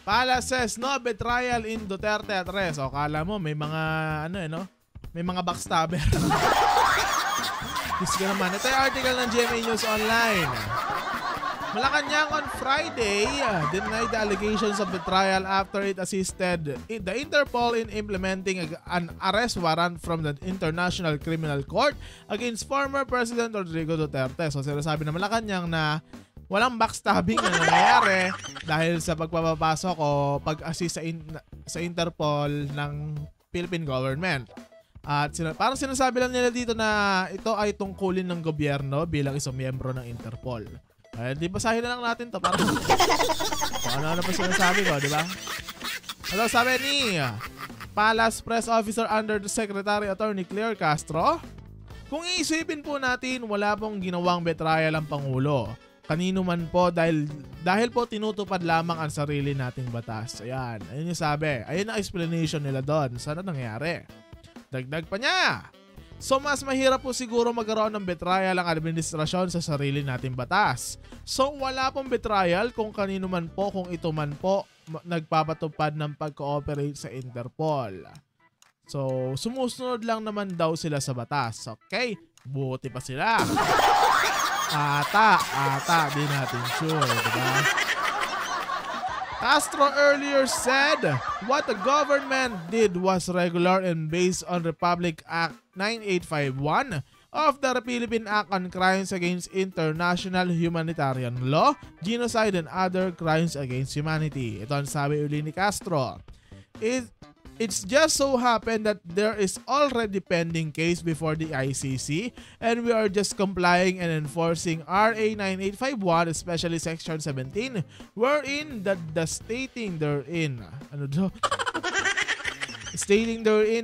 Pala says no betrayal in Duterte at Res. O kala mo may mga may mga backstabber. Diyos ko naman. Ito yung article ng GMA News Online. Malacanang on Friday denied the allegations of betrayal after it assisted the Interpol in implementing an arrest warrant from the International Criminal Court against former President Rodrigo Duterte. So sinasabi na Malacanang na walang backstabbing na nangyayari dahil sa pagpapapasok o pag-assist sa Interpol ng Philippine government. At parang sinasabi lang nila dito na ito ay tungkulin ng gobyerno bilang isang miyembro ng Interpol. Di basahin na lang natin to para kung ano pa sinasabi ko, di ba? Ano sabi ni Palace Press Officer Under the Secretary Attorney Claire Castro? Kung iisipin po natin, wala pong ginawang betrayal ang Pangulo. Kanino man po dahil po tinutupad lamang ang sarili nating batas. Ayan, ayun yung sabi. Ayun ang explanation nila doon. Sana nangyari. Dagdag pa niya. So mas mahirap po siguro magkaroon ng betrayal ang administrasyon sa sarili nating batas. So wala pong betrayal kung kanino man po, kung ito man po nagpapatupad ng pag-cooperate sa Interpol. So sumusunod lang naman daw sila sa batas. Okay? Buti pa sila. Ata, di natin sure, diba? Castro earlier said what the government did was regular and based on Republic Act 9851 of the Philippine Act on Crimes Against International Humanitarian Law, Genocide and Other Crimes Against Humanity. Ito ang sabi uli ni Castro. It's just so happened that there is already pending case before the ICC and we are just complying and enforcing RA 9851, especially Section 17, wherein the stating therein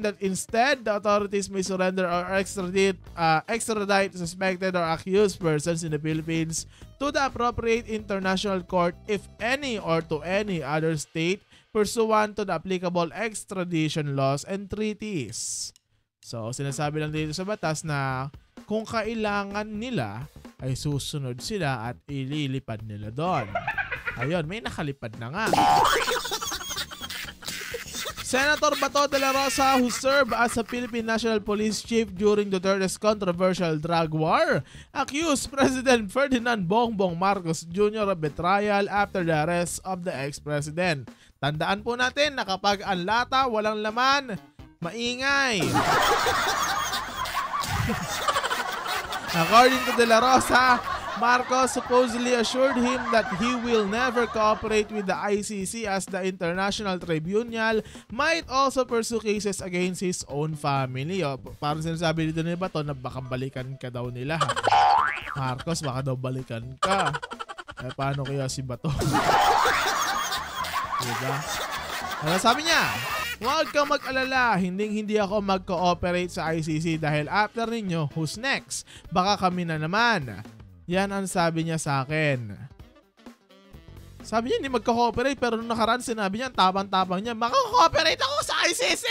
that instead the authorities may surrender or extradite suspected or accused persons in the Philippines to the appropriate international court if any or to any other state pursuant to the applicable extradition laws and treaties. So, sinasabi lang dito sa batas na kung kailangan nila ay susunod sila at ililipad nila doon. Ayun, may nakalipad na nga. Senator Bato de la Rosa, who served as a Philippine National Police Chief during Duterte's controversial drug war, accused President Ferdinand Bongbong Marcos Jr. of betrayal after the arrest of the ex-president. Tandaan po natin na kapag ang lata walang laman, maingay. According to De La Rosa, Marcos supposedly assured him that he will never cooperate with the ICC as the International Tribunal might also pursue cases against his own family. O, parang sinasabi dito ni Bato na baka balikan ka daw nila. Marcos, baka daw balikan ka. Eh, paano kaya si Bato? Diba? Ano sabi niya? Huwag kang mag-alala, hindi ako mag-cooperate sa ICC dahil after ninyo, who's next? Baka kami na naman. Yan ang sabi niya sa akin. Sabi niya hindi mag-cooperate pero nung nakaraan sinabi niya, tapang-tapang niya, mag-cooperate ako sa ICC!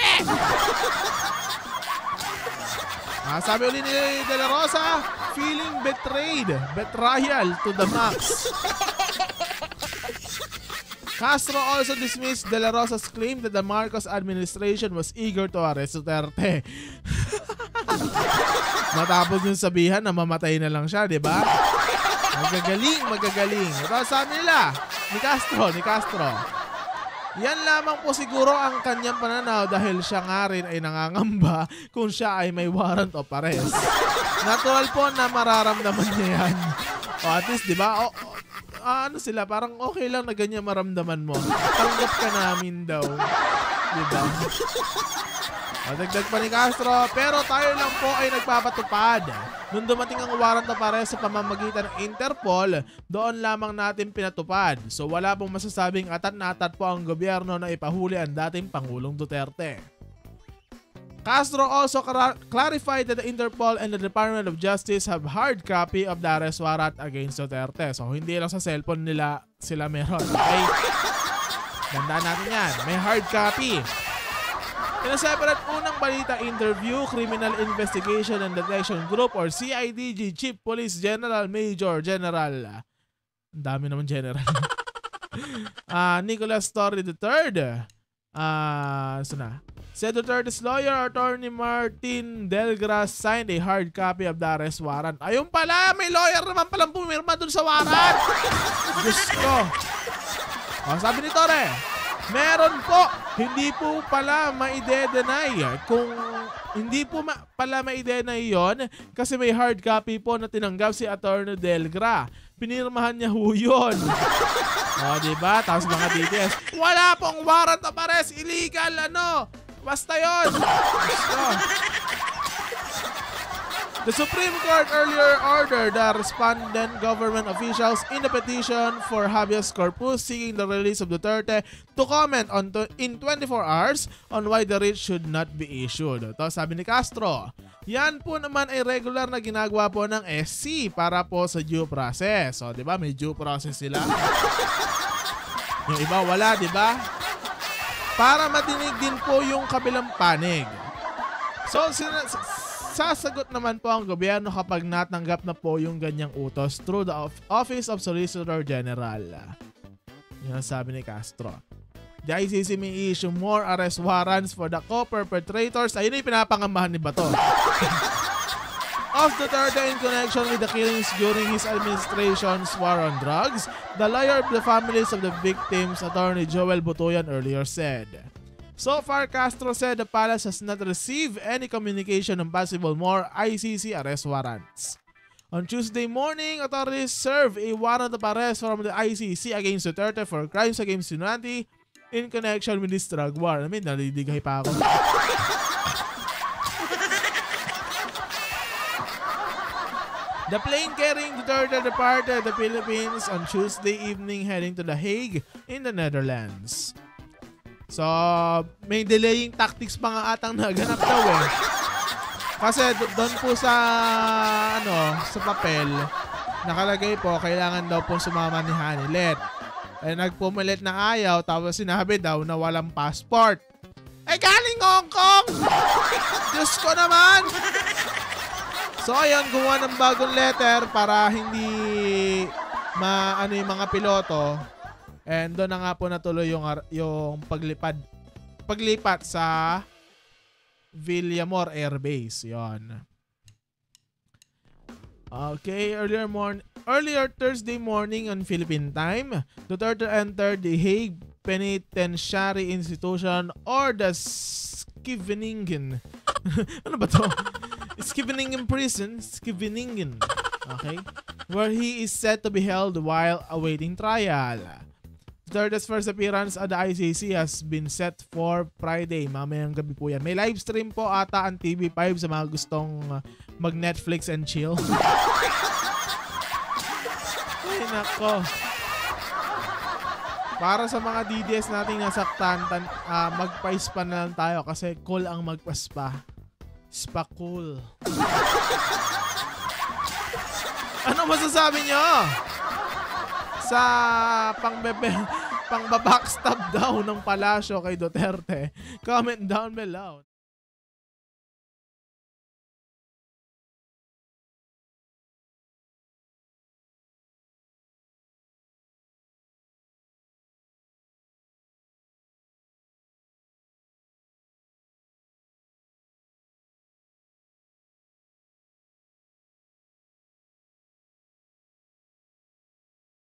Sabi ulit ni De La Rosa, feeling betrayed, betrayal to the max. Castro also dismissed De La Rosa's claim that the Marcos administration was eager to arrest Duterte. Matapos yung sabihan na mamatay na lang siya, di ba? Magagaling. Ito sabi nila, ni Castro. Yan lamang po siguro ang kanyang pananaw dahil siya nga rin ay nangangamba kung siya ay may warrant of arrest. Natural po na mararamdaman niya yan. O at least, di ba? Ano sila, parang okay lang na ganyan maramdaman mo. Tanggap ka namin daw. Diba? Dagdag pa ni Castro, pero tayo lang po ay nagpapatupad. Nung dumating ang warrant of arrest sa pamamagitan ng Interpol, doon lamang natin pinatupad. So wala pong masasabing atat na atat po ang gobyerno na ipahuli ang dating Pangulong Duterte. Castro also clarified that the Interpol and the Department of Justice have hard copy of the arrest warrant against Duterte. So hindi lang sa cellphone nila sila meron. Okay? Tandaan natin yan. May hard copy. In a separate unang balita interview, Criminal Investigation and Detection Group or CIDG Chief Police General Major General. Ang dami naman general. Nicolas Torre III. Said Duterte's lawyer, Attorney Martin Delgras, signed a hard copy of the arrest warrant. Ayun pala, may lawyer naman palang pumirma dun sa warrant. Diyos ko. Sabi ni Torre, meron po, hindi po pala ma-ide-deny. Kung hindi po pala ma-ide-deny yun, kasi may hard copy po na tinanggap si Attorney Delgra. Pinirmahan niya ho yun. Diba? Tapos mga DTS, wala pong warrant of arrest, illegal, basta yun. The Supreme Court earlier ordered the respondent government officials in the petition for habeas corpus seeking the release of Duterte to comment in 24 hours on why the writ should not be issued. Ito sabi ni Castro, yan po naman ay regular na ginagawa po ng SC para po sa due process. So, di ba? May due process sila. Yung iba wala, di ba? Para madinig din po yung kabilang panig. So, sasagot naman po ang gobyerno kapag natanggap na po yung ganyang utos through the Office of Solicitor General. Yan ang sabi ni Castro. The ICC may issue more arrest warrants for the co-perpetrators. Ayun yung pinapangambahan ni Bato. Of Duterte in connection with the killings during his administration's war on drugs, the lawyer of the families of the victims, Attorney Joel Butuyan, earlier said. So far, Castro said the palace has not received any communication on possible more ICC arrest warrants. On Tuesday morning, authorities served a warrant of arrest from the ICC against Duterte for crimes against humanity in connection with this drug war. I mean, naliligay pa ako. The plane carrying Duterte departed the Philippines on Tuesday evening heading to The Hague in the Netherlands. So, may delaying tactics pa nga atang naganap daw eh. Kasi doon po sa sa papel, nakalagay po kailangan daw po sumama ni Hanilet. Eh nagpumilit na ayaw, tapos sinabi daw na walang passport. Eh galing Hong Kong! Diyos ko naman! So ayun, gumawa ng bagong letter para hindi yung mga piloto. And doon na nga po natuloy yung paglipat sa Villamor Air Base. Yon. Okay, earlier Thursday morning on Philippine time, Duterte entered the Hague Penitentiary Institution or the Scheveningen. Ano ba to? Scheveningen Prison, Scheveningen. Okay? Where he is set to be held while awaiting trial. Duterte's first appearance at the ICC has been set for Friday. Mamayang gabi po yan. May live stream po ata ang TV5 sa mga gustong mag-Netflix and chill. Ay, nako. Para sa mga DDS nating nasaktan, magpa-spa na lang tayo kasi cool ang magpa-spa. Spa cool. Ano masasabi nyo? Sa pangbabackstab daw ng palasyo kay Duterte. Comment down below.